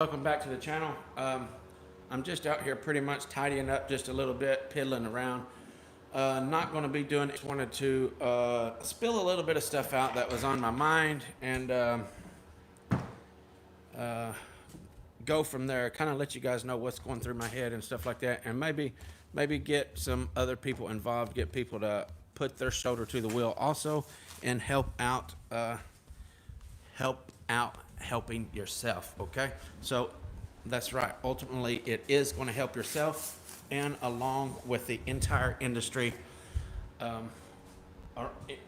Welcome back to the channel. I'm just out here pretty much tidying up just a little bit, piddling around. Not going to be doing it. Just wanted to spill a little bit of stuff out that was on my mind and go from there. Kind of let you guys know what's going through my head and stuff like that, and maybe get some other people involved, get people to put their shoulder to the wheel also, and help out helping yourself. Okay, so that's right, ultimately it is going to help yourself and along with the entire industry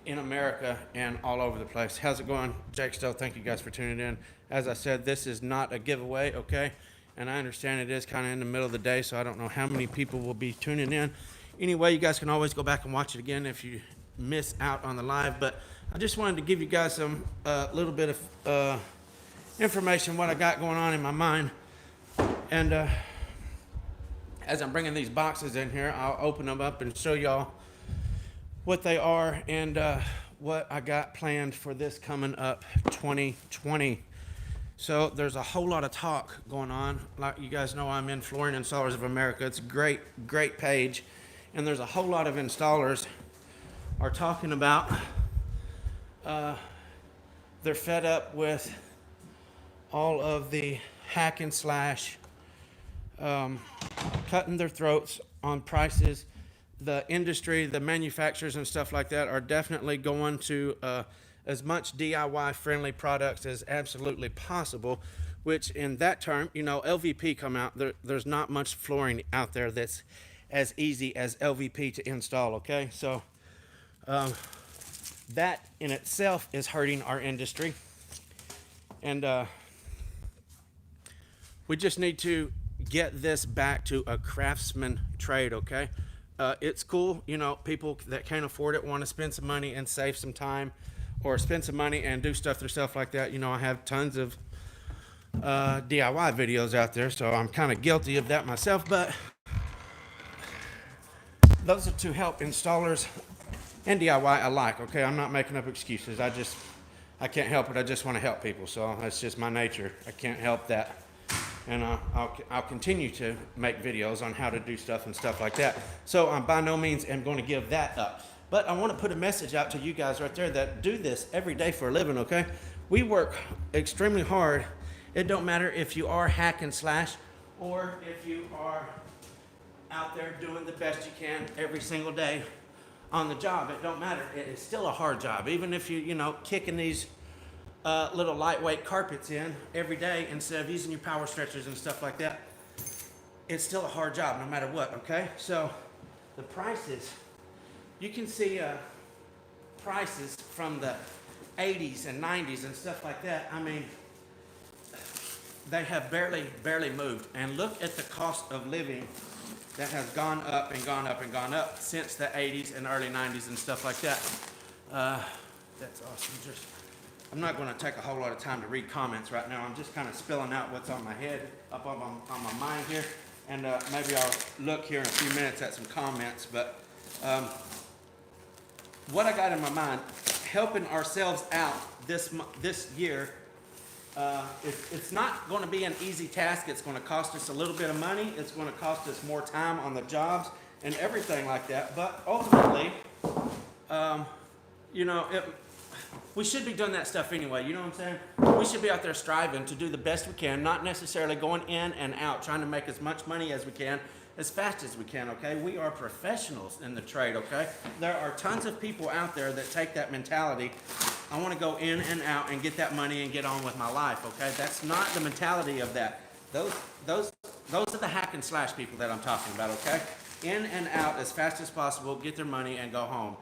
in America and all over the place. How's it going? Jake Stowe, thank you guys for tuning in. As I said, this is not a giveaway, okay, and I understand it is kind of in the middle of the day, so I don't know how many people will be tuning in. Anyway, you guys can always go back and watch it again if you miss out on the live, but I just wanted to give you guys some little bit of information, what I got going on in my mind. And as I'm bringing these boxes in here, I'll open them up and show y'all what they are and what I got planned for this coming up 2020. So there's a whole lot of talk going on. Like you guys know, I'm in Flooring Installers of America. It's a great page, and there's a whole lot of installers are talking about they're fed up with all of the hack and slash, cutting their throats on prices. The industry, the manufacturers and stuff like that are definitely going to as much DIY friendly products as absolutely possible, which in that term, you know, LVP come out, there's not much flooring out there that's as easy as LVP to install, okay? So that in itself is hurting our industry. And we just need to get this back to a craftsman trade, okay? It's cool, you know, people that can't afford it want to spend some money and save some time, or spend some money and do stuff themselves like that. You know, I have tons of DIY videos out there, so I'm kind of guilty of that myself, but those are to help installers and DIY alike, okay? I'm not making up excuses. I can't help it. I just want to help people, so that's just my nature. I can't help that. And I'll continue to make videos on how to do stuff and stuff like that. So I'm by no means am going to give that up. But I want to put a message out to you guys right there that do this every day for a living, okay? We work extremely hard. It don't matter if you are hack and slash or if you are out there doing the best you can every single day on the job. It don't matter. It is still a hard job. Even if you know, kicking these little lightweight carpets in every day instead of using your power stretchers and stuff like that, it's still a hard job no matter what, okay? So the prices, you can see prices from the 80s and 90s and stuff like that. I mean, they have barely moved. And look at the cost of living that has gone up and gone up and gone up since the 80s and early 90s and stuff like that. That's awesome. I'm not going to take a whole lot of time to read comments right now. I'm just kind of spilling out what's on my head, up on my mind here. And maybe I'll look here in a few minutes at some comments. But what I got in my mind, helping ourselves out this year, it's not going to be an easy task. It's going to cost us a little bit of money. It's going to cost us more time on the jobs and everything like that. But ultimately, you know, we should be doing that stuff anyway, you know what I'm saying? We should be out there striving to do the best we can, not necessarily going in and out, trying to make as much money as we can, as fast as we can, okay? We are professionals in the trade, okay? There are tons of people out there that take that mentality, I want to go in and out and get that money and get on with my life, okay? That's not the mentality of that. Those are the hack and slash people that I'm talking about, okay? In and out as fast as possible, get their money and go home.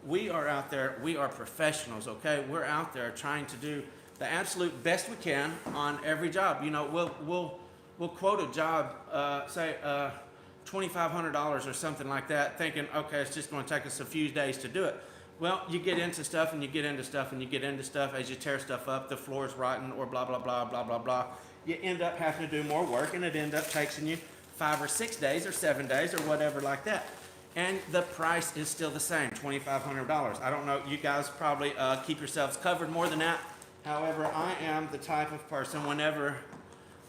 We are out there, we are professionals, okay? We're out there trying to do the absolute best we can on every job. You know, we'll quote a job, say $2,500 or something like that, thinking, okay, it's just going to take us a few days to do it. Well, you get into stuff and you get into stuff and you get into stuff as you tear stuff up, the floor is rotten or blah, blah, blah, blah, blah, blah. You end up having to do more work and it ends up taking you 5 or 6 days or 7 days or whatever like that. And the price is still the same, $2,500. I don't know, you guys probably keep yourselves covered more than that. However, I am the type of person, whenever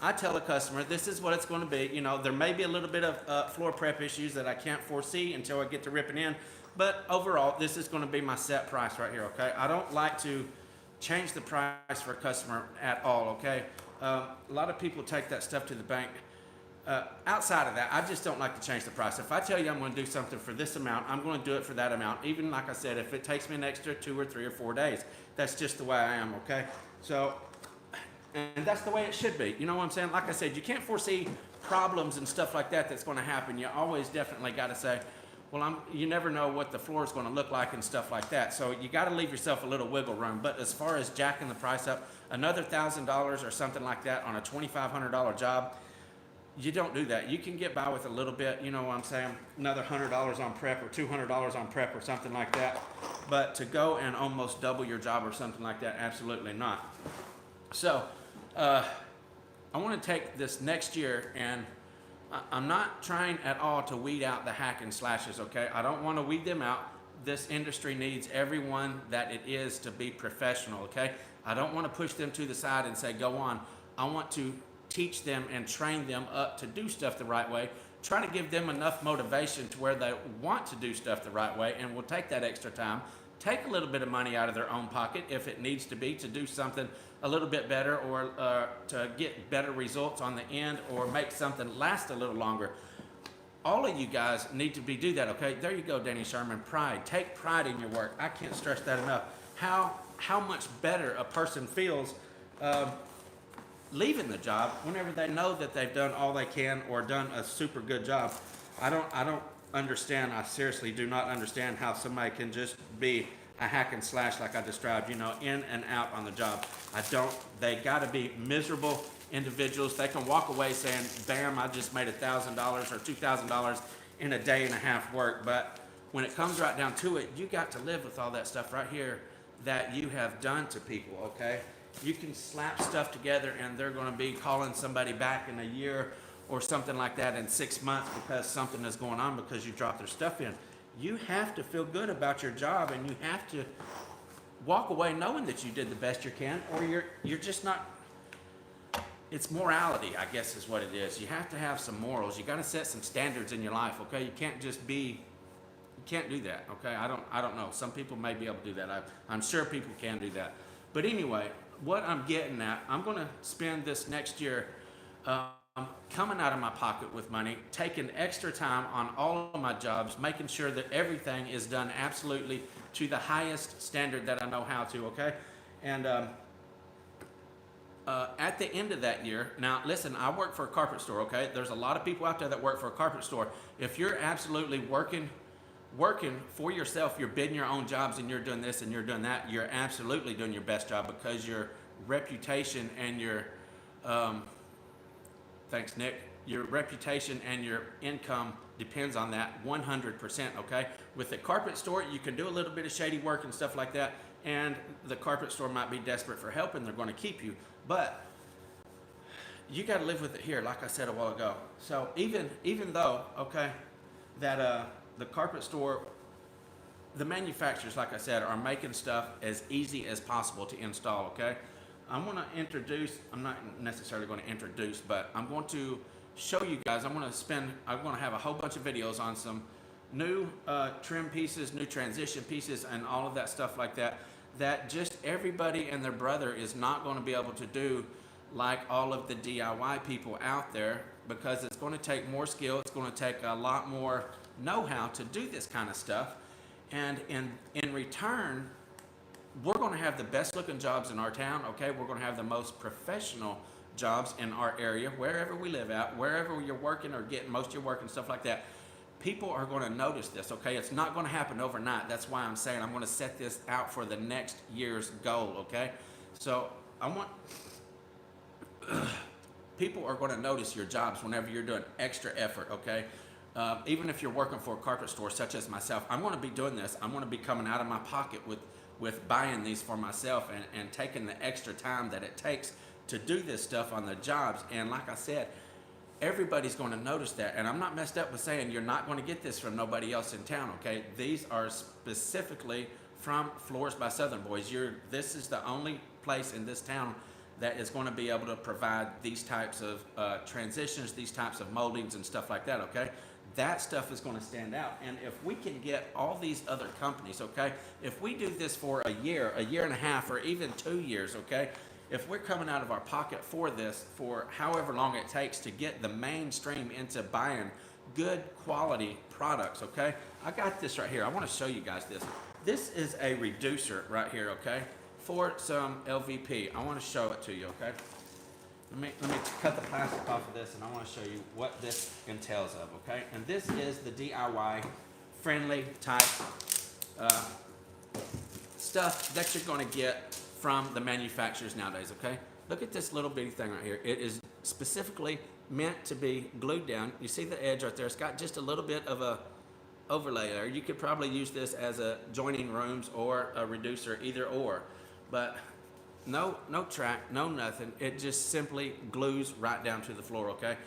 I tell a customer, this is what it's going to be. You know, there may be a little bit of floor prep issues that I can't foresee until I get to ripping in, but overall, this is going to be my set price right here, okay? I don't like to change the price for a customer at all, okay? A lot of people take that stuff to the bank. Outside of that, I just don't like to change the price. If I tell you I'm going to do something for this amount, I'm going to do it for that amount. Even like I said, if it takes me an extra 2 or 3 or 4 days, that's just the way I am, okay? So, and that's the way it should be. You know what I'm saying? Like I said, you can't foresee problems and stuff like that that's going to happen. You always definitely got to say, well, you never know what the floor is going to look like and stuff like that. So you got to leave yourself a little wiggle room. But as far as jacking the price up, another $1,000 or something like that on a $2,500 job, you don't do that. You can get by with a little bit, you know what I'm saying, another $100 on prep or $200 on prep or something like that. But to go and almost double your job or something like that, absolutely not. So I want to take this next year, and I'm not trying at all to weed out the hack and slashes, okay? I don't want to weed them out. This industry needs everyone that it is to be professional, okay? I don't want to push them to the side and say, go on. I want to teach them and train them up to do stuff the right way. Try to give them enough motivation to where they want to do stuff the right way, and will take that extra time, take a little bit of money out of their own pocket if it needs to be to do something a little bit better, or to get better results on the end, or make something last a little longer. All of you guys need to do that, okay? There you go, Danny Sherman. Pride. Take pride in your work. I can't stress that enough. How much better a person feels leaving the job whenever they know that they've done all they can or done a super good job. I don't understand. I seriously do not understand how somebody can just be a hack and slash like I described, you know, in and out on the job. They got to be miserable individuals. They can walk away saying, bam, I just made $1,000 or $2,000 in a day and a half work. But when it comes right down to it, you got to live with all that stuff right here that you have done to people, okay? You can slap stuff together and they're going to be calling somebody back in a year or something like that in 6 months because something is going on because you dropped their stuff in. You have to feel good about your job, and you have to walk away knowing that you did the best you can, or you're just not. It's morality, I guess, is what it is. You have to have some morals. You got to set some standards in your life, okay? You can't just be. You can't do that, okay? I don't know. Some people may be able to do that. I'm sure people can do that. But anyway, what I'm getting at, I'm going to spend this next year coming out of my pocket with money, taking extra time on all of my jobs, making sure that everything is done absolutely to the highest standard that I know how to, okay? And at the end of that year, now listen, I work for a carpet store, okay? There's a lot of people out there that work for a carpet store. If you're absolutely working for yourself, you're bidding your own jobs and you're doing this and you're doing that, you're absolutely doing your best job, because your reputation and your thanks, Nick. Your reputation and your income depends on that 100%, okay? With the carpet store, you can do a little bit of shady work and stuff like that, and the carpet store might be desperate for help and they're going to keep you. But you got to live with it here, like I said a while ago. So even though, okay, that the carpet store, the manufacturers, like I said, are making stuff as easy as possible to install, okay? I'm going to I'm not necessarily going to introduce, but I'm going to show you guys, I'm going to have a whole bunch of videos on some new trim pieces, new transition pieces, and all of that stuff like that, that just everybody and their brother is not going to be able to do like all of the DIY people out there, because it's going to take more skill, it's going to take a lot more know-how to do this kind of stuff, and in return, we're going to have the best looking jobs in our town, okay? We're going to have the most professional jobs in our area, wherever we live at, wherever you're working or getting most of your work and stuff like that. People are going to notice this, okay? It's not going to happen overnight. That's why I'm saying I'm going to set this out for the next year's goal, okay? So I want people are going to notice your jobs whenever you're doing extra effort, okay? Even if you're working for a carpet store such as myself, I'm going to be doing this. I'm going to be coming out of my pocket with buying these for myself and taking the extra time that it takes to do this stuff on the jobs. And like I said, everybody's going to notice that. And I'm not messed up with saying you're not going to get this from nobody else in town, okay? These are specifically from Floors by Southern Boys. This is the only place in this town that is going to be able to provide these types of transitions, these types of moldings and stuff like that, okay? That stuff is going to stand out. And if we can get all these other companies, okay, if we do this for a year and a half, or even 2 years, okay, if we're coming out of our pocket for this for however long it takes to get the mainstream into buying good quality products, okay? I got this right here. I want to show you guys this. This is a reducer right here, okay, for some LVP. I want to show it to you, okay? Let me cut the plastic off of this, and I want to show you what this entails of, okay? And this is the DIY friendly type stuff that you're going to get from the manufacturers nowadays, okay? Look at this little bitty thing right here. It is specifically meant to be glued down. You see the edge right there? It's got just a little bit of a overlay there. You could probably use this as a joining rooms or a reducer, either or. But no track, no nothing. It just simply glues right down to the floor, okay?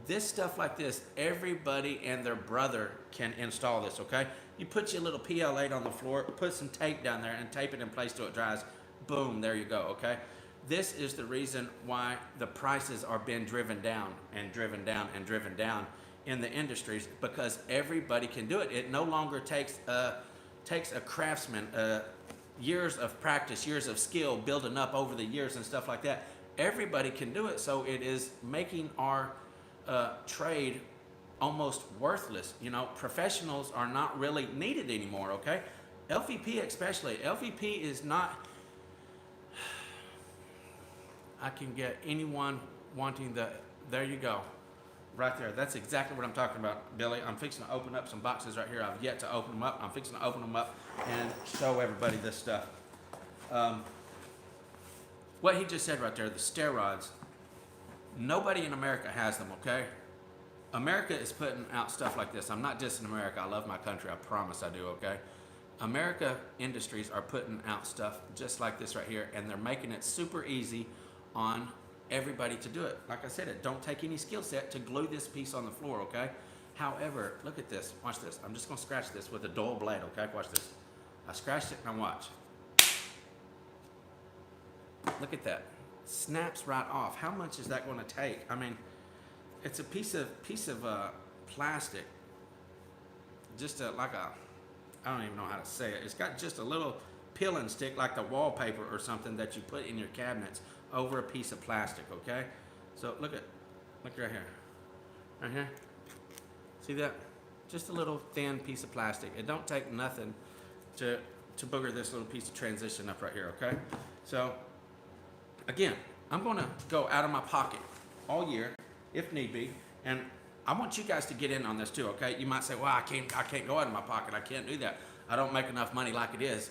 This stuff like this, everybody and their brother can install this, okay? You put your little PL8 on the floor, put some tape down there and tape it in place till it dries. Boom, there you go, okay? This is the reason why the prices are being driven down and driven down and driven down in the industries, because everybody can do it. It no longer takes a craftsman, years of practice, years of skill building up over the years and stuff like that. Everybody can do it, so it is making our trade almost worthless. You know, professionals are not really needed anymore, okay? LVP especially. LVP is not... I can get anyone wanting the... There you go. Right there. That's exactly what I'm talking about, Billy. I'm fixing to open up some boxes right here. I've yet to open them up. I'm fixing to open them up and show everybody this stuff. What he just said right there, the stair rods, nobody in America has them, okay? America is putting out stuff like this. I'm not just in America. I love my country. I promise I do, okay? America industries are putting out stuff just like this right here, and they're making it super easy on everybody to do it. Like I said, it don't take any skill set to glue this piece on the floor, okay? However, look at this. Watch this. I'm just going to scratch this with a dull blade, okay? Watch this. I scratched it, and watch. Look at that. Snaps right off. How much is that going to take? I mean, it's a piece of plastic. Just like a, I don't even know how to say it. It's got just a little peel and stick like the wallpaper or something that you put in your cabinets over a piece of plastic, okay? So look right here. Right here. See that? Just a little thin piece of plastic. It don't take nothing to booger this little piece of transition up right here, okay? So again, I'm gonna go out of my pocket all year if need be, and I want you guys to get in on this too, okay? You might say, well, I can't go out of my pocket. I can't do that. I don't make enough money like it is.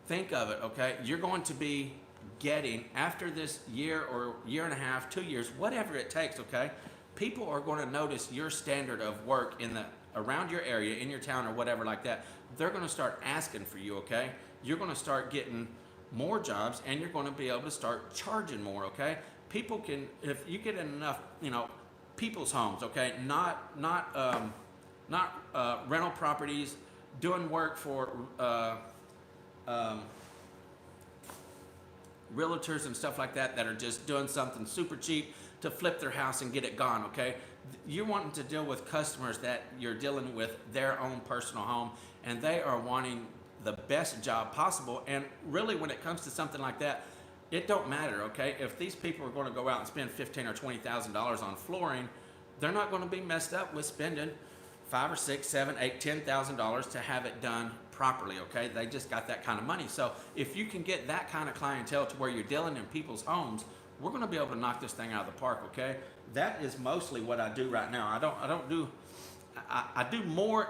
Think of it, okay? You're going to be getting, after this year or year and a half, 2 years, whatever it takes, okay? People are going to notice your standard of work around your area, in your town or whatever like that. They're going to start asking for you, okay? You're going to start getting more jobs, and you're going to be able to start charging more, okay? People can, if you get in enough, people's homes, okay? Not rental properties, doing work for realtors and stuff like that are just doing something super cheap to flip their house and get it gone, okay? You're wanting to deal with customers that you're dealing with their own personal home, and they are wanting the best job possible. And really, when it comes to something like that, it don't matter, okay? If these people are going to go out and spend $15,000 or $20,000 on flooring, they're not going to be messed up with spending $5,000 or $6,000, $7,000, $10,000 to have it done properly, okay? They just got that kind of money. So if you can get that kind of clientele to where you're dealing in people's homes, we're going to be able to knock this thing out of the park, okay? That is mostly what I do right now. I did more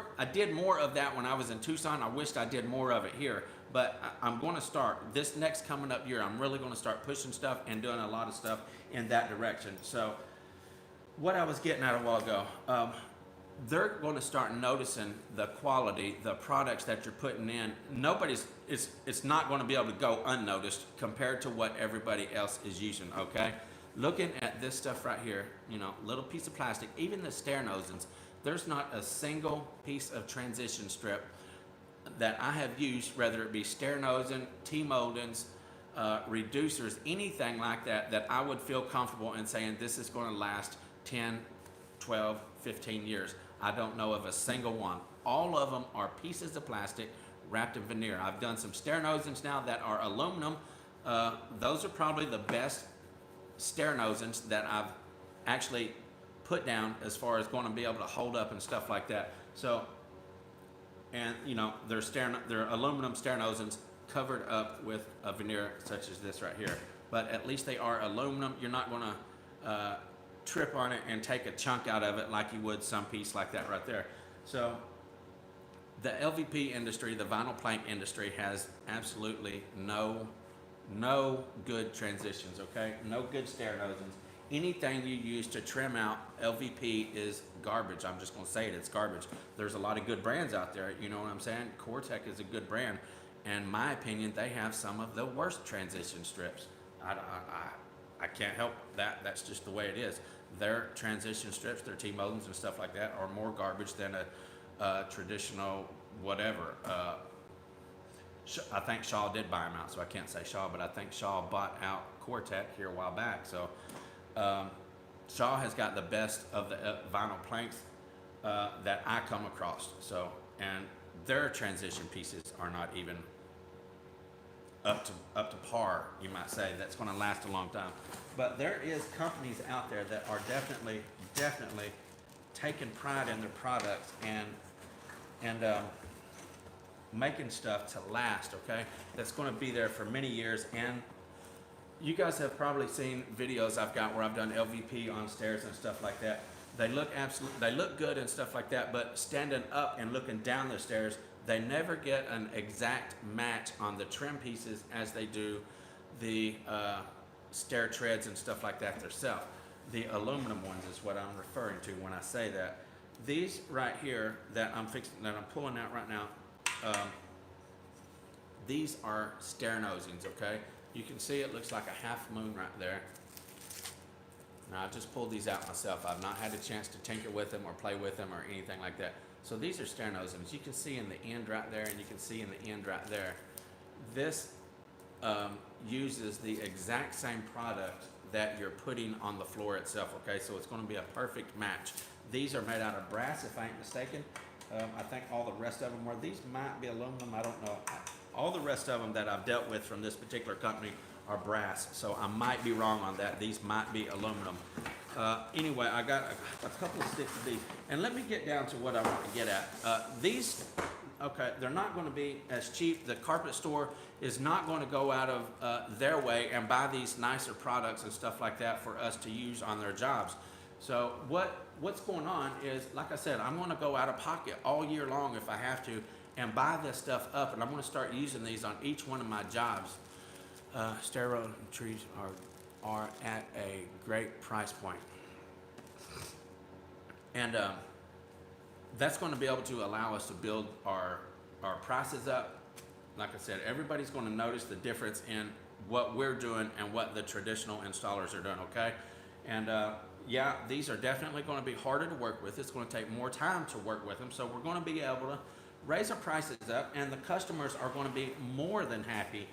of that when I was in Tucson. I wished I did more of it here, but I'm going to start this next coming up year. I'm really going to start pushing stuff and doing a lot of stuff in that direction. So what I was getting at a while ago, they're going to start noticing the quality, the products that you're putting in. It's not going to be able to go unnoticed compared to what everybody else is using, okay? Looking at this stuff right here, little piece of plastic, even the stair nosings, there's not a single piece of transition strip that I have used, whether it be stair nosing, T-moldings, reducers, anything like that, that I would feel comfortable in saying this is going to last 10, 12, 15 years. I don't know of a single one. All of them are pieces of plastic wrapped in veneer. I've done some stair nosings now that are aluminum. Those are probably the best stair nosings that I've actually put down as far as going to be able to hold up and stuff like that. So, and you know, they're aluminum stair nosings covered up with a veneer such as this right here. But at least they are aluminum. You're not going to trip on it and take a chunk out of it like you would some piece like that right there. So the LVP industry, the vinyl plank industry, has absolutely no good transitions, okay? No good stair nosings. Anything you use to trim out LVP is garbage. I'm just gonna say it, it's garbage. There's a lot of good brands out there, you know what I'm saying? Cortec is a good brand. And in my opinion, they have some of the worst transition strips. I can't help that. That's just the way it is. Their transition strips, their T-moldings and stuff like that are more garbage than a traditional whatever. I think Shaw did buy them out, so I can't say Shaw, but I think Shaw bought out Cortec here a while back. So Shaw has got the best of the vinyl planks that I come across. So, and their transition pieces are not even up to par, you might say. That's going to last a long time. But there is companies out there that are definitely taking pride in their products and making stuff to last, okay? That's going to be there for many years. And you guys have probably seen videos I've got where I've done LVP on stairs and stuff like that. They look good and stuff like that, but standing up and looking down the stairs, they never get an exact match on the trim pieces as they do the stair treads and stuff like that themselves. The aluminum ones is what I'm referring to when I say that. These right here that I'm pulling out right now, these are stair nosings, okay? You can see it looks like a half moon right there. Now I just pulled these out myself. I've not had a chance to tinker with them or play with them or anything like that. So these are stair nosings. You can see in the end right there, and you can see in the end right there. This uses the exact same product that you're putting on the floor itself, okay? So it's going to be a perfect match. These are made out of brass, if I ain't mistaken. I think all the rest of them were. These might be aluminum, I don't know. All the rest of them that I've dealt with from this particular company are brass, so I might be wrong on that. These might be aluminum. Anyway, I got a couple of sticks of these. And let me get down to what I want to get at. These, okay, they're not going to be as cheap. The carpet store is not going to go out of their way and buy these nicer products and stuff like that for us to use on their jobs. So what's going on is, like I said, I'm going to go out of pocket all year long if I have to and buy this stuff up, and I'm going to start using these on each one of my jobs. Stair trees are at a great price point. And that's going to be able to allow us to build our prices up. Like I said, everybody's going to notice the difference in what we're doing and what the traditional installers are doing, okay? And yeah, these are definitely going to be harder to work with. It's going to take more time to work with them. So we're going to be able to raise our prices up, and the customers are going to be more than happy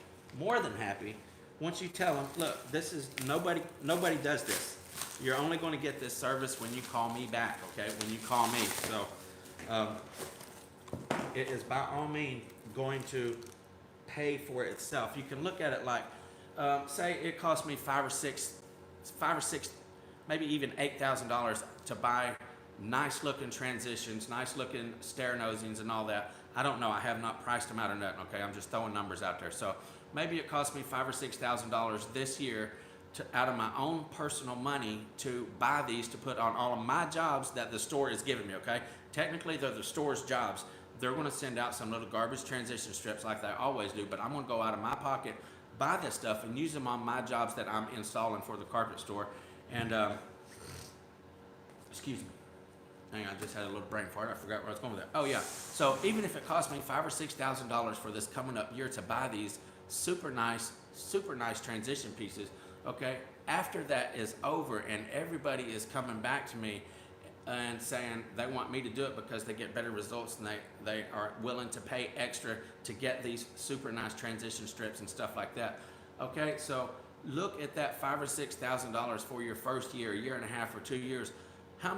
once you tell them, look, this is nobody does this. You're only going to get this service when you call me back, okay? When you call me. So it is by all means going to pay for itself. You can look at it like, say it cost me five or six, maybe even $8,000 to buy nice looking transitions, nice looking stair nosings and all that. I don't know. I have not priced them out or nothing. Okay, I'm just throwing numbers out there. So maybe it cost me $5,000 or $6,000 this year out of my own personal money to buy these to put on all of my jobs that the store is giving me. Okay, technically they're the store's jobs. They're going to send out some little garbage transition strips like they always do, but I'm going to go out of my pocket, buy this stuff, and use them on my jobs that I'm installing for the carpet store. And excuse me. Hang on, I just had a little brain fart. I forgot where I was going with that. Oh yeah. So even if it cost me $5,000 or $6,000 for this coming up year to buy these super nice transition pieces, okay, after that is over and everybody is coming back to me and saying they want me to do it because they get better results and they are willing to pay extra to get these super nice transition strips and stuff like that. Okay, so look at that $5,000 or $6,000 for your first year and a half, or 2 years. How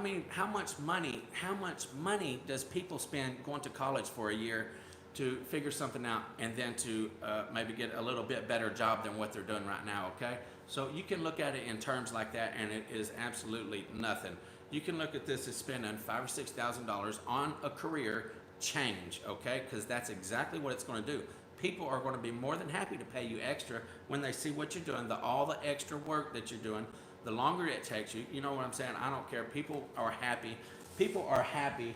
much money does people spend going to college for a year to figure something out, and then to maybe get a little bit better job than what they're doing right now? Okay, so you can look at it in terms like that, and it is absolutely nothing. You can look at this as spending $5,000 or $6,000 on a career change, okay? Because that's exactly what it's going to do. People are going to be more than happy to pay you extra when they see what you're doing, all the extra work that you're doing, the longer it takes you. You know what I'm saying? I don't care. People are happy. People are happy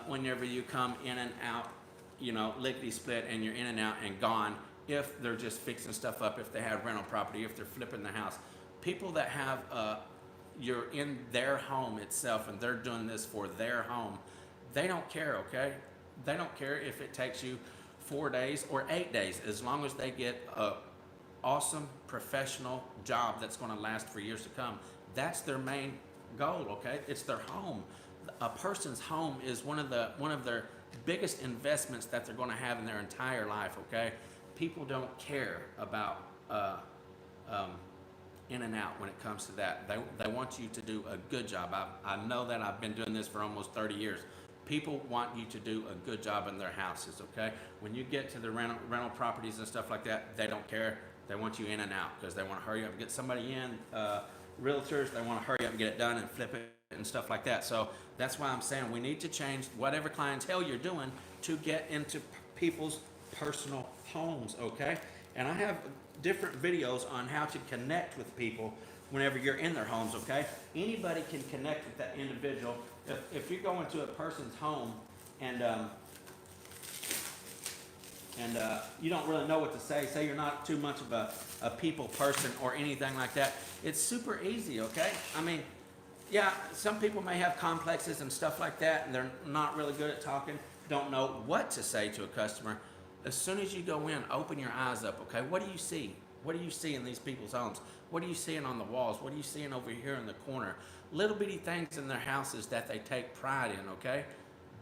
whenever you come in and out, you know, lickety split, and you're in and out and gone. If they're just fixing stuff up, if they have rental property, if they're flipping the house. People that have you're in their home itself, and they're doing this for their home, they don't care, okay? They don't care if it takes you 4 days or 8 days, as long as they get a awesome professional job that's going to last for years to come. That's their main goal, okay? It's their home. A person's home is one of their biggest investments that they're going to have in their entire life, okay? People don't care about in and out when it comes to that. They want you to do a good job. I know that. I've been doing this for almost 30 years. People want you to do a good job in their houses, okay? When you get to the rental properties and stuff like that, they don't care. They want you in and out because they want to hurry up and get somebody in. Realtors, they want to hurry up and get it done and flip it and stuff like that. So that's why I'm saying we need to change whatever clientele you're doing to get into people's personal homes, okay? And I have different videos on how to connect with people whenever you're in their homes, okay? Anybody can connect with that individual. If you go into a person's home and you don't really know what to say you're not too much of a people person or anything like that, it's super easy, okay? I mean, yeah, some people may have complexes and stuff like that, and they're not really good at talking, don't know what to say to a customer. As soon as you go in, open your eyes up, okay? What do you see? What do you see in these people's homes? What are you seeing on the walls? What are you seeing over here in the corner? Little bitty things in their houses that they take pride in, okay?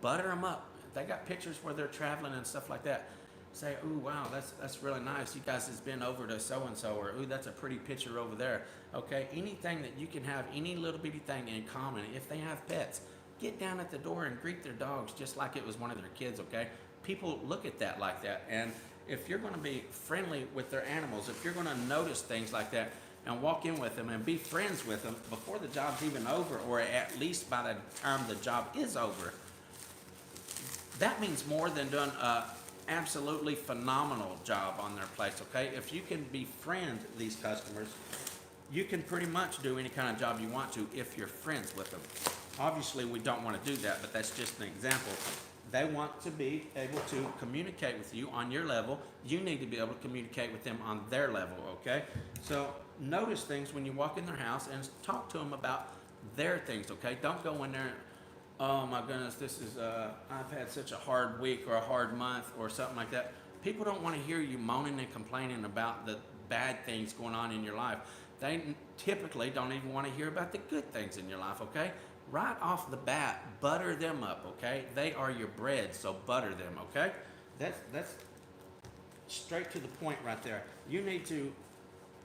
Butter them up. They got pictures where they're traveling and stuff like that. Say, ooh, wow, that's really nice. You guys has been over to so-and-so, or ooh, that's a pretty picture over there. Okay, anything that you can have, any little bitty thing in common. If they have pets, get down at the door and greet their dogs just like it was one of their kids, okay? People look at that like that. And if you're going to be friendly with their animals, if you're going to notice things like that and walk in with them and be friends with them before the job's even over, or at least by the time the job is over, that means more than doing a absolutely phenomenal job on their place, okay? If you can befriend these customers, you can pretty much do any kind of job you want to if you're friends with them. Obviously, we don't want to do that, but that's just an example. They want to be able to communicate with you on your level. You need to be able to communicate with them on their level, okay? So notice things when you walk in their house and talk to them about their things, okay? Don't go in there and, oh my goodness, this is, I've had such a hard week or a hard month or something like that. People don't want to hear you moaning and complaining about the bad things going on in your life. They typically don't even want to hear about the good things in your life, okay? Right off the bat, butter them up, okay? They are your bread, so butter them, okay? That's straight to the point right there. You need to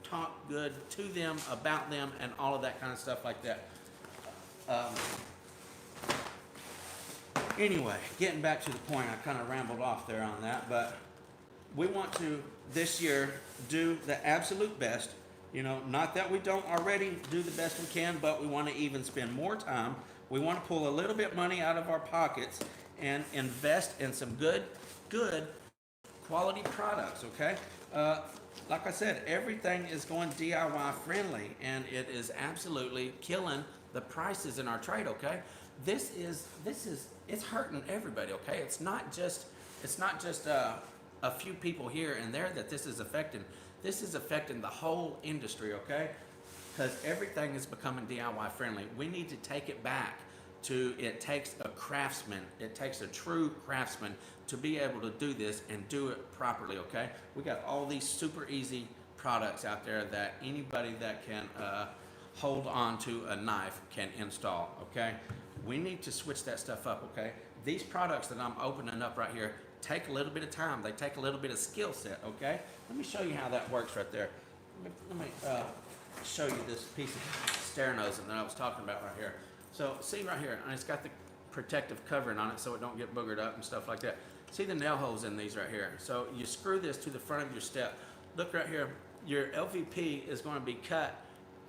talk good to them, about them, and all of that kind of stuff like that. Anyway, getting back to the point, I kind of rambled off there on that, but we want to, this year, do the absolute best. You know, not that we don't already do the best we can, but we want to even spend more time. We want to pull a little bit money out of our pockets and invest in some good quality products, okay? Like I said, everything is going DIY friendly, and it is absolutely killing the prices in our trade, okay? This is it's hurting everybody, okay? It's not just a few people here and there that this is affecting. This is affecting the whole industry, okay? Because everything is becoming DIY friendly. We need to take it back to, it takes a craftsman, it takes a true craftsman to be able to do this and do it properly, okay? We got all these super easy products out there that anybody that can hold on to a knife can install, okay? We need to switch that stuff up, okay? These products that I'm opening up right here take a little bit of time. They take a little bit of skill set, okay? Let me show you how that works right there. let me show you this piece of stair nosing that I was talking about right here. So see right here, and it's got the protective covering on it so it don't get boogered up and stuff like that. See the nail holes in these right here. So you screw this to the front of your step. Look right here, your LVP is going to be cut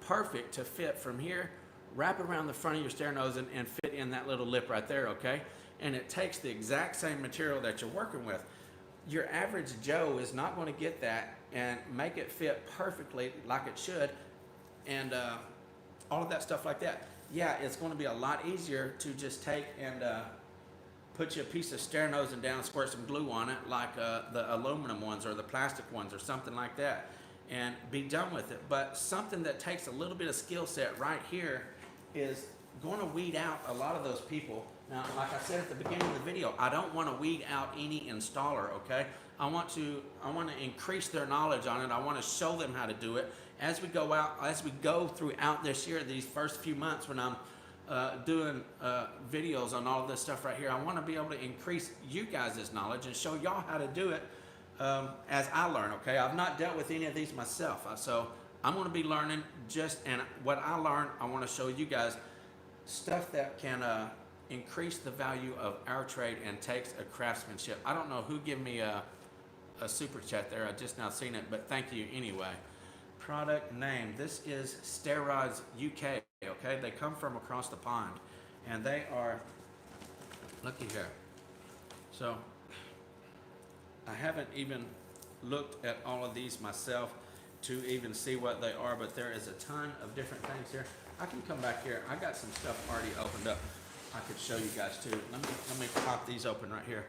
perfect to fit from here, wrap around the front of your stair nosing and fit in that little lip right there, okay? And it takes the exact same material that you're working with. Your average Joe is not going to get that and make it fit perfectly like it should, and all of that stuff like that. Yeah, it's going to be a lot easier to just take and put you a piece of stair nosing down, squirt some glue on it, like the aluminum ones or the plastic ones or something like that, and be done with it. But something that takes a little bit of skill set right here is going to weed out a lot of those people. Now, like I said at the beginning of the video, I don't want to weed out any installer, okay? I want to increase their knowledge on it. I want to show them how to do it. As we go throughout this year, these first few months when I'm doing videos on all of this stuff right here, I want to be able to increase you guys' knowledge and show y'all how to do it as I learn, okay? I've not dealt with any of these myself, so I'm going to be learning and what I learn, I want to show you guys stuff that can increase the value of our trade and takes a craftsmanship. I don't know who gave me a super chat there. I just now seen it, but thank you anyway. Product name. This is Stair Rods UK. Okay, they come from across the pond, and they are. Looky here. So I haven't even looked at all of these myself to even see what they are, but there is a ton of different things here. I can come back here. I got some stuff already opened up. I could show you guys too. Let me pop these open right here.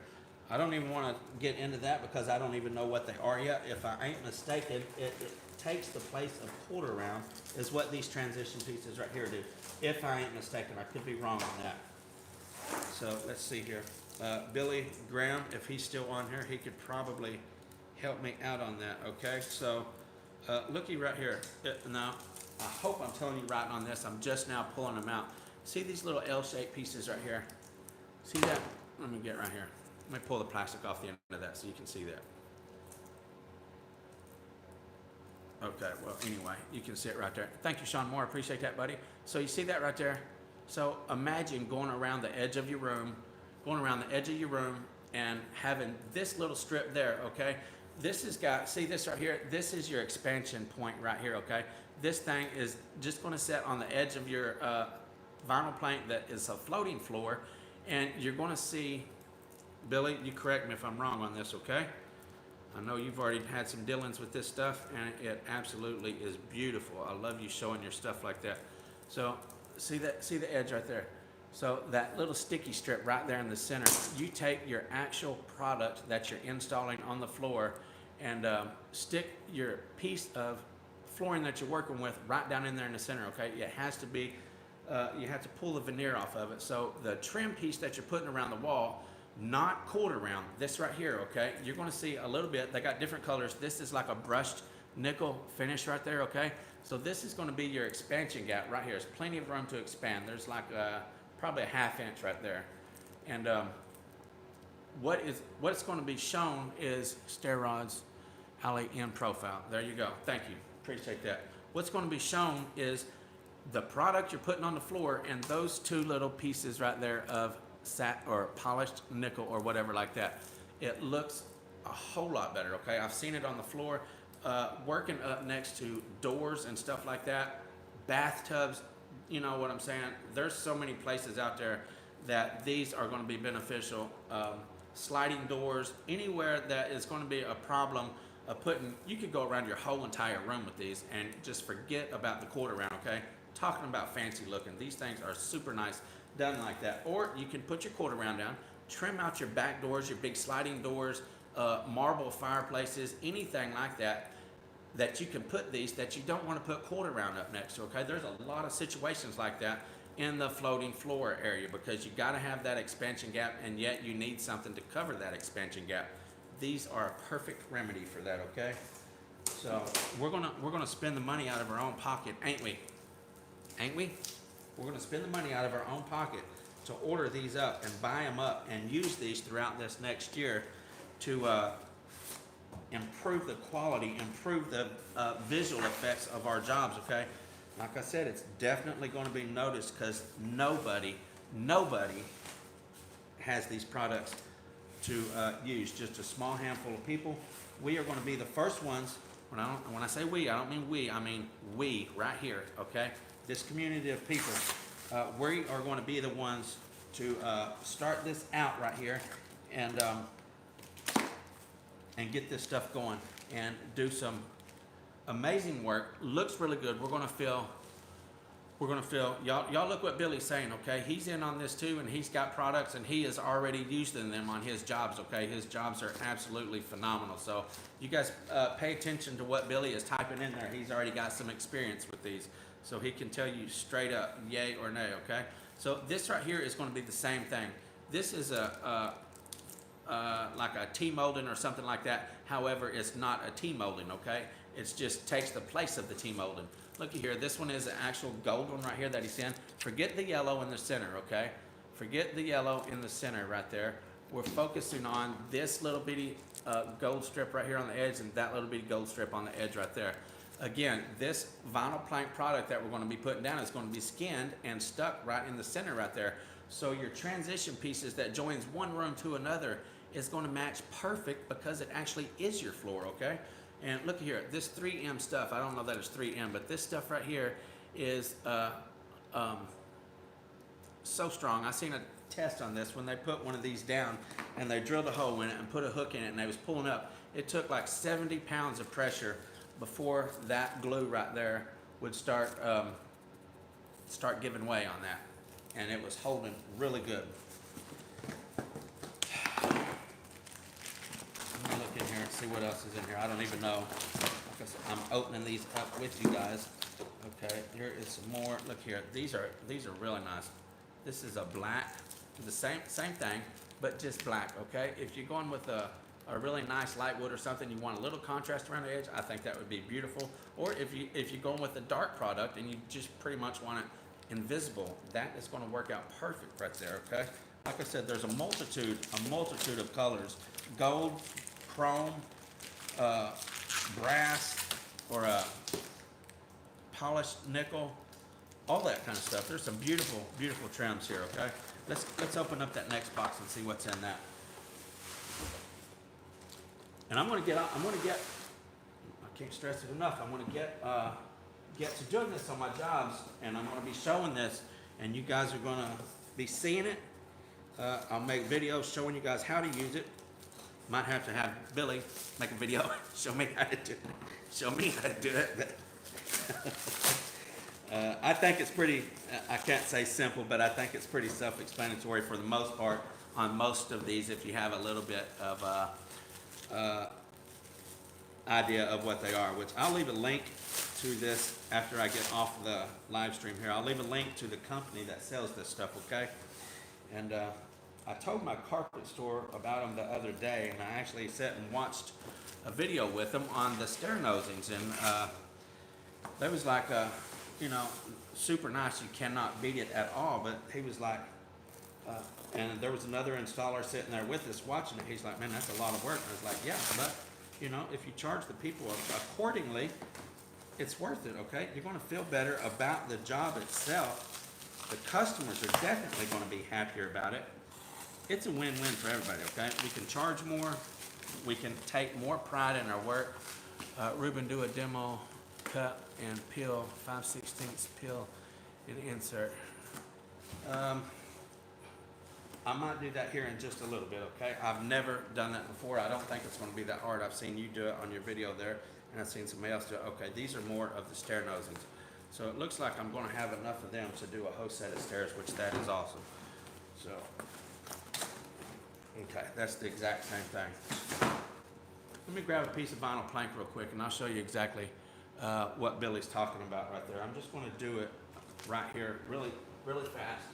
I don't even want to get into that because I don't even know what they are yet. If I ain't mistaken, it takes the place of quarter round is what these transition pieces right here do. If I ain't mistaken, I could be wrong on that. So let's see here. Billy Graham, if he's still on here, he could probably help me out on that, okay? So looky right here. Now, I hope I'm telling you right on this. I'm just now pulling them out. See these little L-shaped pieces right here? See that? Let me get right here. Let me pull the plastic off the end of that so you can see that. Okay, well, anyway, you can see it right there. Thank you, Sean Moore. Appreciate that, buddy. So you see that right there? So imagine going around the edge of your room, and having this little strip there, okay? This has got, see this right here? This is your expansion point right here, okay? This thing is just going to sit on the edge of your vinyl plank that is a floating floor, and you're going to see, Billy, you correct me if I'm wrong on this, okay? I know you've already had some dealings with this stuff, and it absolutely is beautiful. I love you showing your stuff like that. So see the edge right there? So that little sticky strip right there in the center, you take your actual product that you're installing on the floor and stick your piece of flooring that you're working with right down in there in the center, okay? It has to be, you have to pull the veneer off of it. So the trim piece that you're putting around the wall, not quarter round, this right here, okay? You're gonna see a little bit, they got different colors. This is like a brushed nickel finish right there, okay? So this is gonna be your expansion gap right here. There's plenty of room to expand. There's like probably a ½ inch right there. And what's gonna be shown is stair rods alley in profile. There you go, thank you, appreciate that. What's gonna be shown is the product you're putting on the floor and those two little pieces right there of sat or polished nickel or whatever like that. It looks a whole lot better, okay? I've seen it on the floor, working up next to doors and stuff like that, bathtubs, you know what I'm saying? There's so many places out there that these are going to be beneficial. Sliding doors, anywhere that is going to be a problem of putting, you could go around your whole entire room with these and just forget about the quarter round, okay? Talking about fancy looking, these things are super nice done like that. Or you can put your quarter round down, trim out your back doors, your big sliding doors, marble fireplaces, anything like that, that you can put these that you don't want to put quarter round up next to, okay? There's a lot of situations like that in the floating floor area because you got to have that expansion gap, and yet you need something to cover that expansion gap. These are a perfect remedy for that, okay? So we're gonna spend the money out of our own pocket, ain't we? Ain't we? We're gonna spend the money out of our own pocket to order these up and buy them up and use these throughout this next year to improve the quality, improve the visual effects of our jobs, okay? Like I said, it's definitely going to be noticed because nobody has these products to use. Just a small handful of people. We are going to be the first ones. When I say we, I don't mean we. I mean we right here. Okay, this community of people. We are going to be the ones to start this out right here, and get this stuff going and do some amazing work. Looks really good. We're going to feel. Y'all look what Billy's saying, okay? He's in on this too, and he's got products, and he is already using them on his jobs, okay? His jobs are absolutely phenomenal. So you guys pay attention to what Billy is typing in there. He's already got some experience with these. So he can tell you straight up, yay or nay, okay? So this right here is going to be the same thing. This is like a T-molding or something like that. However, it's not a T-molding, okay? It just takes the place of the T-molding. Looky here, this one is an actual gold one right here that he's in. Forget the yellow in the center, okay? Forget the yellow in the center right there. We're focusing on this little bitty gold strip right here on the edge and that little bitty gold strip on the edge right there. Again, this vinyl plank product that we're going to be putting down is going to be skinned and stuck right in the center right there. So your transition pieces that joins one room to another is going to match perfect because it actually is your floor, okay? And look here, this 3M stuff, I don't know that it's 3M, but this stuff right here is so strong. I seen a test on this when they put one of these down and they drilled a hole in it and put a hook in it and they was pulling up. It took like 70 pounds of pressure before that glue right there would start giving way on that. And it was holding really good. Let me look in here and see what else is in here. I don't even know. Because I'm opening these up with you guys. Okay, here is some more. Look here. These are really nice. This is a black, the same thing, but just black. Okay, if you're going with a really nice light wood or something, you want a little contrast around the edge, I think that would be beautiful. Or if you're going with a dark product and you just pretty much want it invisible, that is going to work out perfect right there. Okay, like I said, there's a multitude of colors: gold, chrome, brass, or a polished nickel, all that kind of stuff. There's some beautiful trims here. Okay, let's open up that next box and see what's in that. And I can't stress it enough. I'm gonna get to doing this on my jobs, and I'm gonna be showing this, and you guys are gonna be seeing it. I'll make videos showing you guys how to use it. Might have to have Billy make a video show me how to do it. But I think it's pretty. I can't say simple, but I think it's pretty self-explanatory for the most part on most of these. If you have a little bit of idea of what they are, which I'll leave a link to this after I get off the live stream here. I'll leave a link to the company that sells this stuff, okay? And I told my carpet store about them the other day, and I actually sat and watched a video with them on the stair nosings, and they was like, super nice. You cannot beat it at all, but he was like, and there was another installer sitting there with us watching it. He's like, man, that's a lot of work. And I was like, yeah, but if you charge the people accordingly, it's worth it, okay? You're going to feel better about the job itself. The customers are definitely going to be happier about it. It's a win-win for everybody, okay? We can charge more. We can take more pride in our work. Ruben, do a demo, cut and peel, 5/16 peel and insert. I might do that here in just a little bit, okay? I've never done that before. I don't think it's going to be that hard. I've seen you do it on your video there, and I've seen somebody else do it. Okay, these are more of the stair nosings. So it looks like I'm going to have enough of them to do a whole set of stairs, which that is awesome. So, okay, that's the exact same thing. Let me grab a piece of vinyl plank real quick, and I'll show you exactly what Billy's talking about right there. I'm just going to do it right here really fast.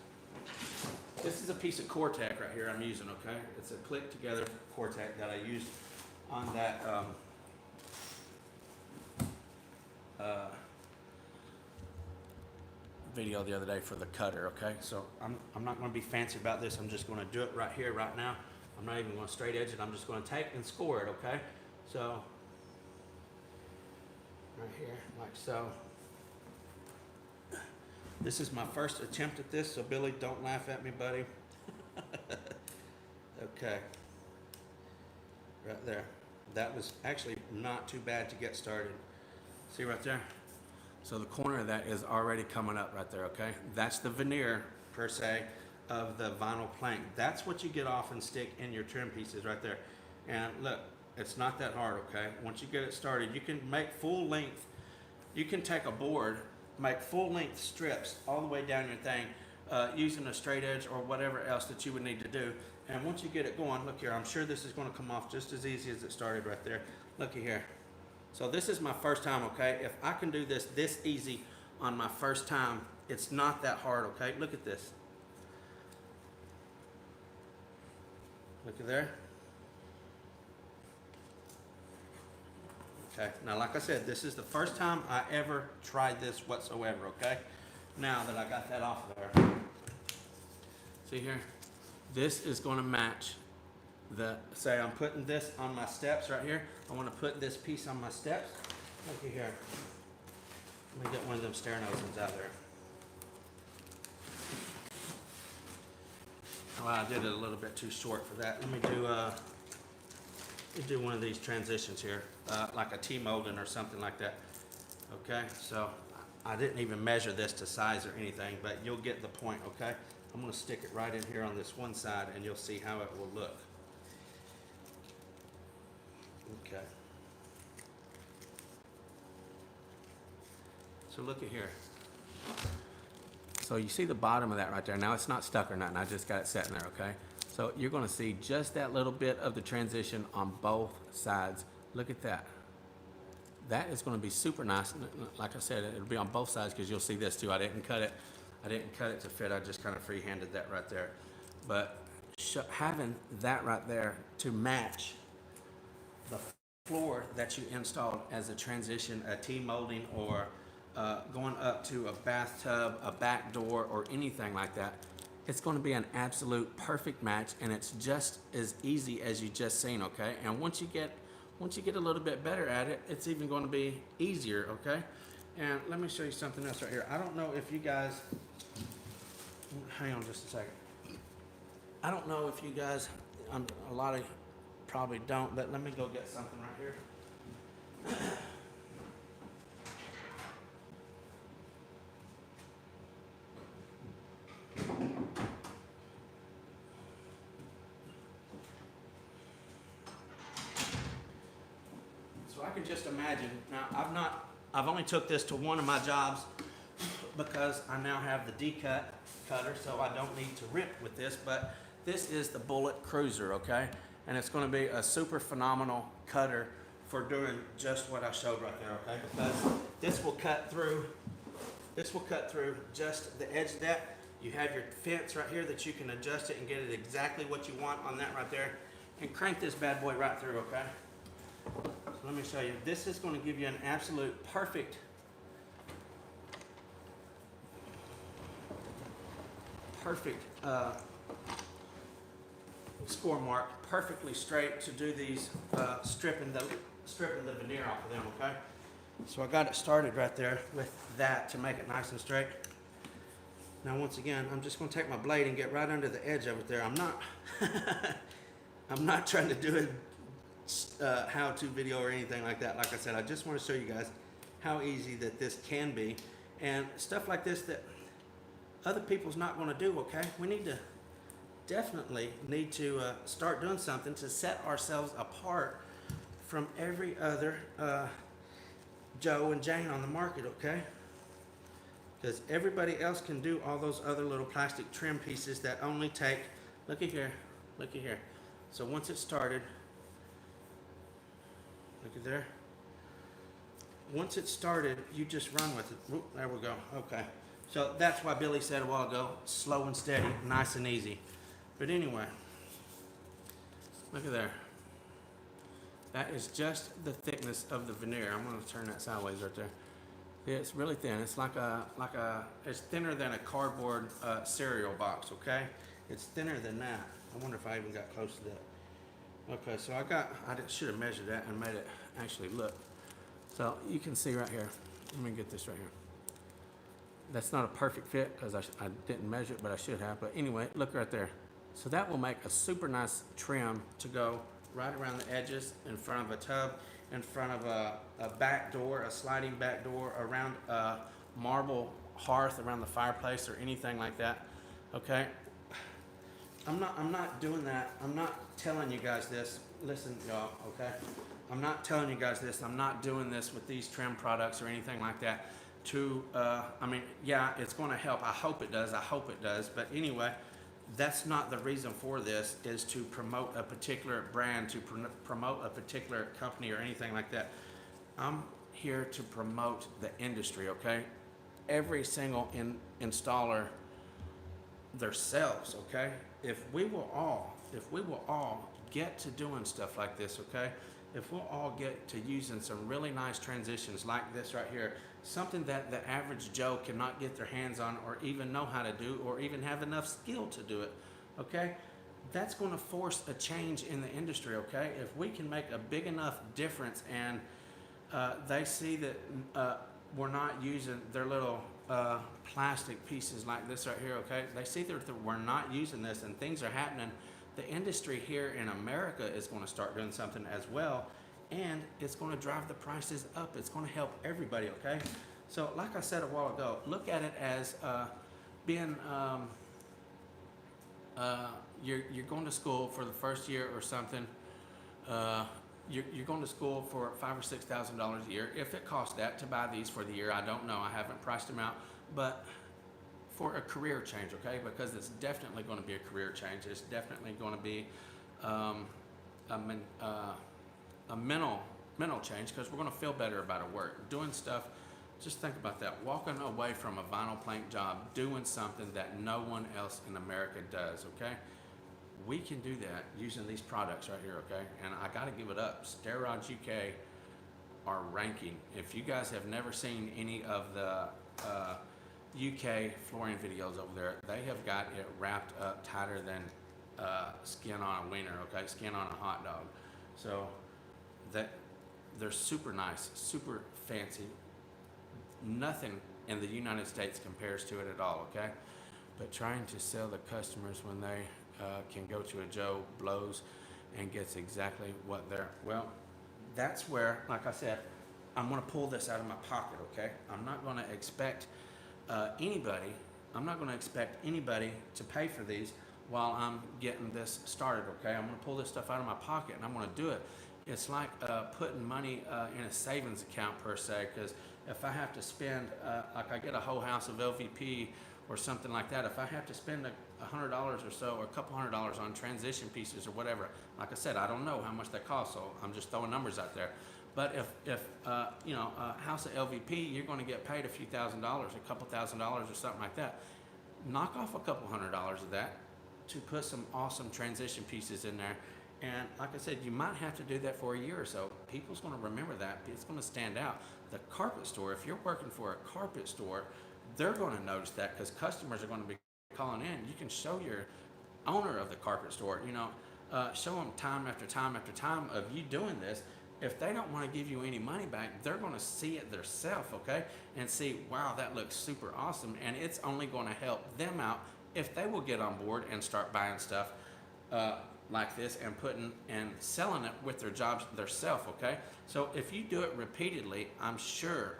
This is a piece of Core-Tech right here I'm using, okay? It's a click together Core-Tech that I used on that video the other day for the cutter, okay? So I'm not going to be fancy about this. I'm just going to do it right here, right now. I'm not even going to straight edge it. I'm just going to take and score it, okay? So, right here, like so. This is my first attempt at this, so Billy, don't laugh at me, buddy. Okay. Right there. That was actually not too bad to get started. See right there? So the corner of that is already coming up right there, okay? That's the veneer, per se, of the vinyl plank. That's what you get off and stick in your trim pieces right there. And look, it's not that hard, okay? Once you get it started, you can make full length. You can take a board, make full length strips all the way down your thing, using a straight edge or whatever else that you would need to do. And once you get it going, look here, I'm sure this is going to come off just as easy as it started right there. Looky here. So this is my first time, okay? If I can do this easy on my first time, it's not that hard, okay? Look at this. Look at there. Okay, now like I said, this is the first time I ever tried this whatsoever, okay? Now that I got that off there. See here? This is going to match say I'm putting this on my steps right here. I want to put this piece on my steps. Look here. Let me get one of them stair nosings out there. Well, I did it a little bit too short for that. Let me do one of these transitions here, like a T-molding or something like that. Okay, so I didn't even measure this to size or anything, but you'll get the point, okay? I'm going to stick it right in here on this one side, and you'll see how it will look. Okay. So look at here. So you see the bottom of that right there. Now it's not stuck or nothing. I just got it sitting there, okay? So you're going to see just that little bit of the transition on both sides. Look at that. That is going to be super nice. Like I said, it'll be on both sides because you'll see this too. I didn't cut it to fit. I just kind of free-handed that right there. But having that right there to match the floor that you installed as a transition, a T-molding, or going up to a bathtub, a back door, or anything like that, it's going to be an absolute perfect match, and it's just as easy as you just seen, okay? And once you get a little bit better at it, it's even going to be easier, okay? And let me show you something else right here. I don't know if you guys, hang on just a second. I don't know if you guys, a lot of probably don't, but let me go get something right here. So I can just imagine, now I've only took this to one of my jobs because I now have the D-cut cutter, so I don't need to rip with this, but this is the Bullet Cruiser, okay? And it's gonna be a super phenomenal cutter for doing just what I showed right there, okay? Because this will cut through just the edge of that. You have your fence right here that you can adjust it and get it exactly what you want on that right there. And crank this bad boy right through, okay? So let me show you. This is going to give you an absolute perfect score mark, perfectly straight to do these stripping the veneer off of them, okay? So I got it started right there with that to make it nice and straight. Now once again, I'm just going to take my blade and get right under the edge of it there. I'm not trying to do a how-to video or anything like that. Like I said, I just want to show you guys how easy that this can be, and stuff like this that other people's not going to do, okay? We definitely need to start doing something to set ourselves apart from every other Joe and Jane on the market, okay? Because everybody else can do all those other little plastic trim pieces that only take, looky here. So once it's started, look at there. Once it's started, you just run with it. Oop, there we go, okay. So that's why Billy said a while ago, slow and steady, nice and easy. But anyway, look at there. That is just the thickness of the veneer. I'm gonna turn that sideways right there. It's really thin. It's it's thinner than a cardboard cereal box, okay? It's thinner than that. I wonder if I even got close to that. Okay, so should have measured that and made it actually look. So you can see right here. Let me get this right here. That's not a perfect fit because I didn't measure it, but I should have. But anyway, look right there. So that will make a super nice trim to go right around the edges, in front of a tub, in front of a back door, a sliding back door, around a marble hearth, around the fireplace or anything like that. Okay? I'm not doing that. I'm not telling you guys this. Listen, y'all, okay? I'm not telling you guys this. I'm not doing this with these trim products or anything like that to, I mean, yeah, it's going to help. I hope it does. I hope it does. But anyway, that's not the reason for this, is to promote a particular brand, to promote a particular company or anything like that. I'm here to promote the industry, okay? Every single installer themselves, okay? If we will all get to doing stuff like this, okay? If we'll all get to using some really nice transitions like this right here, something that the average Joe cannot get their hands on or even know how to do or even have enough skill to do it, okay? That's going to force a change in the industry, okay? If we can make a big enough difference and they see that we're not using their little plastic pieces like this right here, okay? They see that we're not using this and things are happening. The industry here in America is going to start doing something as well, and it's going to drive the prices up. It's going to help everybody, okay? So like I said a while ago, look at it as being, you're going to school for the first year or something. You're going to school for $5,000 or $6,000 a year. If it costs that to buy these for the year, I don't know. I haven't priced them out, but for a career change, okay? Because it's definitely going to be a career change. It's definitely going to be a mental change, because we're going to feel better about our work. Doing stuff, just think about that. Walking away from a vinyl plank job, doing something that no one else in America does, okay? We can do that using these products right here, okay? And I got to give it up. Steroids UK are ranking. If you guys have never seen any of the UK flooring videos over there, they have got it wrapped up tighter than skin on a wiener, okay? Skin on a hot dog. So that they're super nice, super fancy. Nothing in the United States compares to it at all, okay? But trying to sell the customers when they can go to a Joe Blows and gets exactly what they're, well, that's where, like I said, I'm going to pull this out of my pocket, okay? I'm not going to expect anybody to pay for these while I'm getting this started, okay? I'm going to pull this stuff out of my pocket and I'm going to do it. It's like putting money in a savings account per se, because if I have to spend, like I get a whole house of LVP or something like that, if I have to spend $100 or so, or a couple $100 on transition pieces or whatever, like I said, I don't know how much they cost, so I'm just throwing numbers out there. But if you know, a house of LVP, you're going to get paid a few $1,000s, a couple $1,000s or something like that. Knock off a couple $100s of that to put some awesome transition pieces in there. And like I said, you might have to do that for a year or so. People's going to remember that. It's going to stand out. The carpet store, if you're working for a carpet store, they're going to notice that, because customers are going to be calling in. You can show your owner of the carpet store, you know, show them time after time after time of you doing this. If they don't want to give you any money back, they're going to see it themselves, okay? And see, wow, that looks super awesome. And it's only going to help them out if they will get on board and start buying stuff like this and putting and selling it with their jobs themselves, okay? So if you do it repeatedly, I'm sure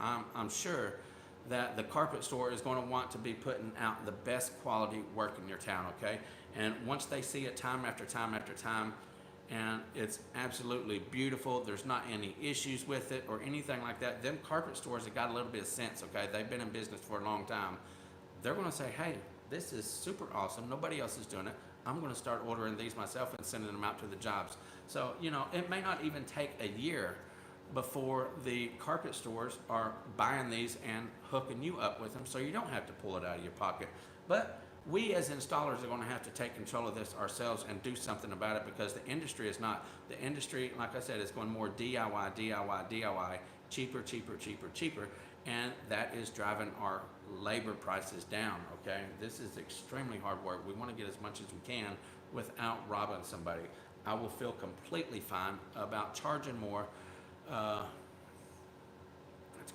that the carpet store is going to want to be putting out the best quality work in your town, okay? And once they see it time after time after time, and it's absolutely beautiful, there's not any issues with it or anything like that, them carpet stores have got a little bit of sense, okay? They've been in business for a long time. They're going to say, hey, this is super awesome. Nobody else is doing it. I'm going to start ordering these myself and sending them out to the jobs. So, you know, it may not even take a year before the carpet stores are buying these and hooking you up with them, so you don't have to pull it out of your pocket. But we as installers are going to have to take control of this ourselves and do something about it, because the industry is not. The industry, like I said, is going more DIY, DIY, DIY, cheaper, cheaper, cheaper, cheaper, and that is driving our labor prices down, okay? This is extremely hard work. We want to get as much as we can without robbing somebody. I will feel completely fine about charging more. That's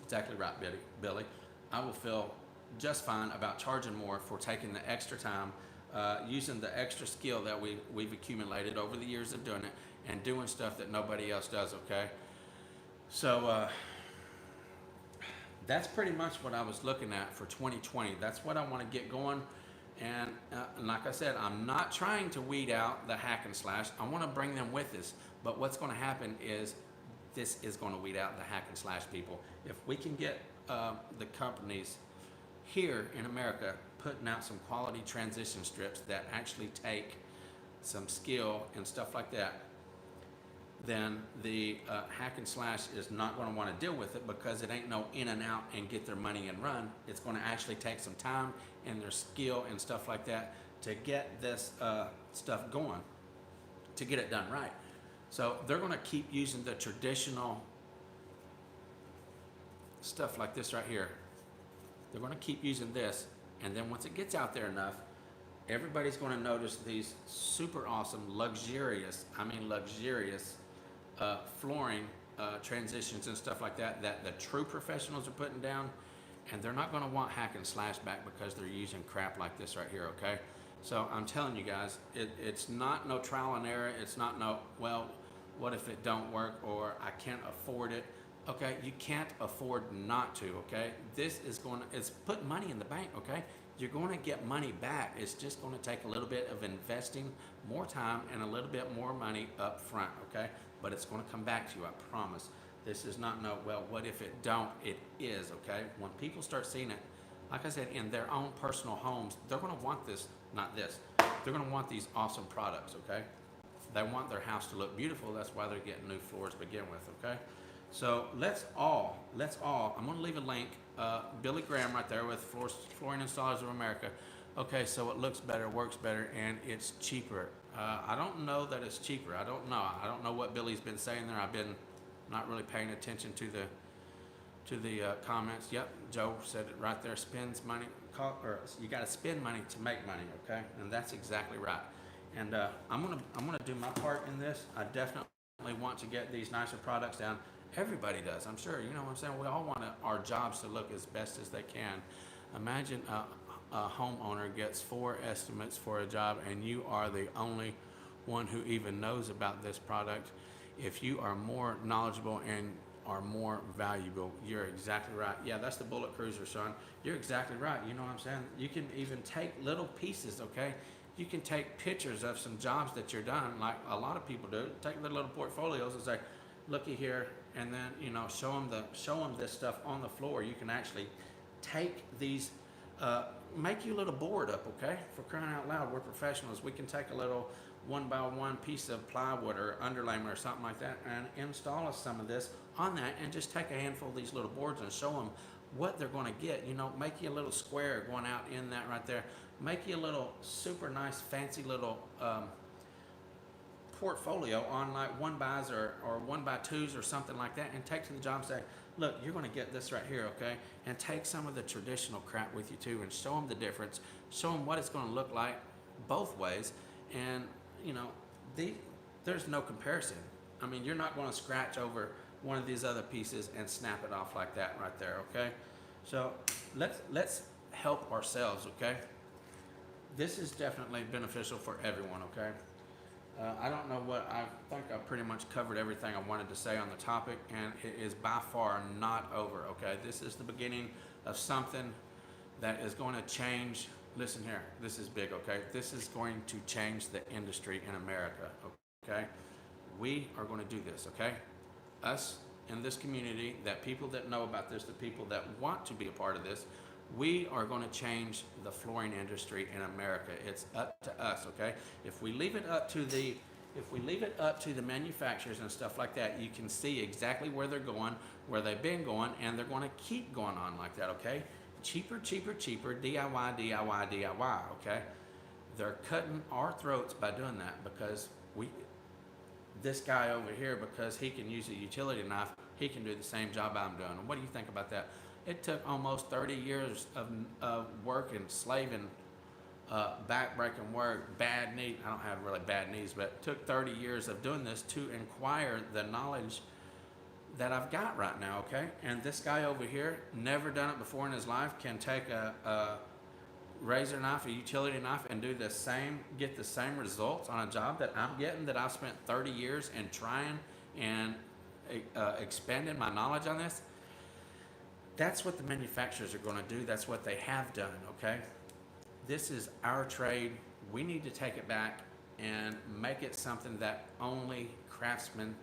exactly right, Billy. I will feel just fine about charging more for taking the extra time, using the extra skill that we've accumulated over the years of doing it, and doing stuff that nobody else does, okay? So that's pretty much what I was looking at for 2020. That's what I want to get going. And like I said, I'm not trying to weed out the hack and slash. I want to bring them with us. But what's going to happen is this is going to weed out the hack and slash people. If we can get the companies here in America putting out some quality transition strips that actually take some skill and stuff like that, then the hack and slash is not going to want to deal with it, because it ain't no in and out and get their money and run. It's going to actually take some time and their skill and stuff like that to get this stuff going, to get it done right. So they're going to keep using the traditional stuff like this right here. They're going to keep using this, and then once it gets out there enough, everybody's going to notice these super awesome, luxurious flooring transitions and stuff like that that the true professionals are putting down, and they're not going to want hack and slash back because they're using crap like this right here, okay? So I'm telling you guys, it's not no trial and error. It's not no, well, what if it don't work, or I can't afford it. Okay, you can't afford not to, okay? This is it's putting money in the bank, okay? You're going to get money back. It's just going to take a little bit of investing, more time, and a little bit more money up front, okay? But it's going to come back to you, I promise. This is not no, well, what if it don't? It is, okay? When people start seeing it, like I said, in their own personal homes, they're going to want this, not this. They're going to want these awesome products, okay? They want their house to look beautiful. That's why they're getting new floors to begin with, okay? So let's all, I'm going to leave a link, Billy Graham right there with Flooring Installers of America. Okay, so it looks better, works better, and it's cheaper. I don't know that it's cheaper. I don't know. I don't know what Billy's been saying there. I've been not really paying attention to the comments. Yep, Joe said it right there. Spends money, or you got to spend money to make money. Okay, and that's exactly right. And I'm gonna do my part in this. I definitely want to get these nicer products down. Everybody does, I'm sure. You know what I'm saying? We all want our jobs to look as best as they can. Imagine a homeowner gets 4 estimates for a job, and you are the only one who even knows about this product. If you are more knowledgeable and are more valuable, you're exactly right. Yeah, that's the Bullet Cruiser, son. You're exactly right. You know what I'm saying? You can even take little pieces, okay? You can take pictures of some jobs that you're done, like a lot of people do. Take their little portfolios and say, looky here, and then, you know, show them this stuff on the floor. You can actually take these, make you a little board up, okay? For crying out loud, we're professionals. We can take a little 1x1 piece of plywood or underlayment or something like that and install us some of this on that, and just take a handful of these little boards and show them what they're going to get. You know, make you a little square going out in that right there. Make you a little super nice, fancy little portfolio on like 1x or 1x2s or something like that, and take to the job and say, look, you're going to get this right here, okay? And take some of the traditional crap with you too, and show them the difference. Show them what it's going to look like both ways. And you know, there's no comparison. I mean, you're not going to scratch over one of these other pieces and snap it off like that right there, okay? So let's help ourselves, okay? This is definitely beneficial for everyone, okay? I don't know I think I pretty much covered everything I wanted to say on the topic, and it is by far not over, okay? This is the beginning of something that is going to change. Listen here, this is big, okay? This is going to change the industry in America, okay? We are going to do this, okay? Us in this community, that people that know about this, the people that want to be a part of this, we are going to change the flooring industry in America. It's up to us, okay? If we leave it up to the manufacturers and stuff like that, you can see exactly where they're going, where they've been going, and they're going to keep going on like that, okay? Cheaper, cheaper, cheaper, DIY, DIY, DIY, okay? They're cutting our throats by doing that, because this guy over here, because he can use a utility knife, he can do the same job I'm doing. And what do you think about that? It took almost 30 years of work and slaving back-breaking work, bad knee. I don't have really bad knees, but it took 30 years of doing this to acquire the knowledge that I've got right now, okay? And this guy over here, never done it before in his life, can take a razor knife, a utility knife, and do the same, get the same results on a job that I'm getting, that I've spent 30 years in trying and expanding my knowledge on this. That's what the manufacturers are going to do. That's what they have done, okay? This is our trade. We need to take it back and make it something that only craftsmen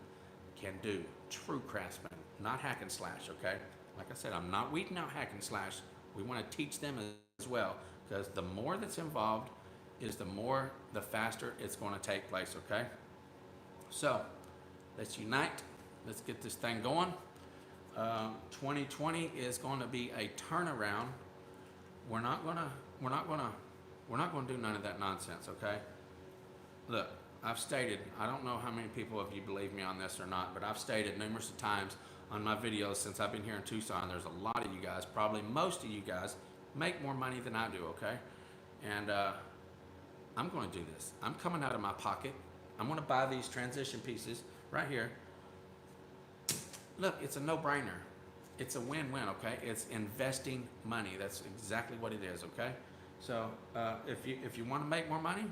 can do. True craftsmen, not hack and slash, okay? Like I said, I'm not weeding out hack and slash. We want to teach them as well, because the more that's involved is the faster it's going to take place, okay? So let's unite. Let's get this thing going. 2020 is going to be a turnaround. We're not going to do none of that nonsense, okay? Look, I've stated, I don't know how many people of you believe me on this or not, but I've stated numerous times on my videos since I've been here in Tucson, there's a lot of you guys, probably most of you guys, make more money than I do, okay? And I'm going to do this. I'm coming out of my pocket. I'm going to buy these transition pieces right here. Look, it's a no-brainer. It's a win-win, okay? It's investing money. That's exactly what it is, okay? So if you want to make more money,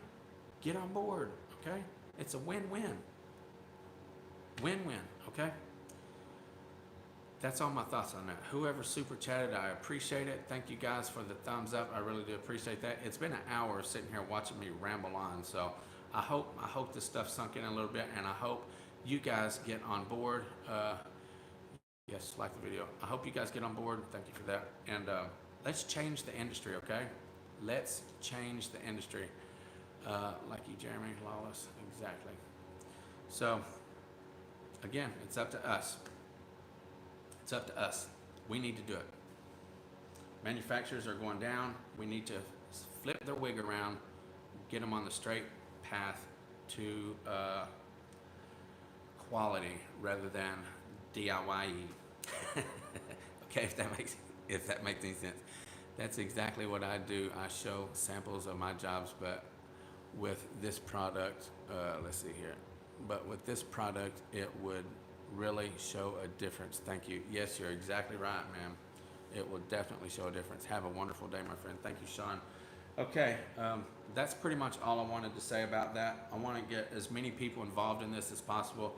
get on board, okay? It's a win-win. Win-win, okay? That's all my thoughts on that. Whoever super chatted, I appreciate it. Thank you guys for the thumbs up. I really do appreciate that. It's been an hour sitting here watching me ramble on, so I hope this stuff sunk in a little bit, and I hope you guys get on board. Yes, like the video. I hope you guys get on board. Thank you for that. And let's change the industry, okay? Let's change the industry. Like you, Jeremy, Lawless, exactly. So, again, it's up to us. It's up to us. We need to do it. Manufacturers are going down. We need to flip their wig around, get them on the straight path to quality rather than DIY. Okay, if that makes any sense. That's exactly what I do. I show samples of my jobs, but with this product, let's see here. But with this product, it would really show a difference. Thank you. Yes, you're exactly right, ma'am. It will definitely show a difference. Have a wonderful day, my friend. Thank you, Sean. Okay, that's pretty much all I wanted to say about that. I want to get as many people involved in this as possible,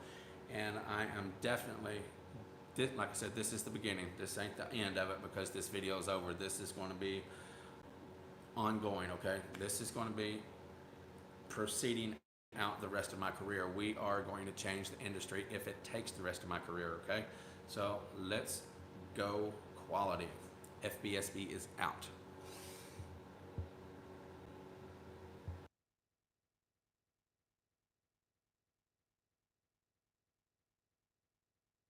and I am definitely, like I said, this is the beginning. This ain't the end of it, because this video is over. This is going to be ongoing, okay? This is going to be proceeding out the rest of my career. We are going to change the industry if it takes the rest of my career, okay? So let's go quality. FBSB is out.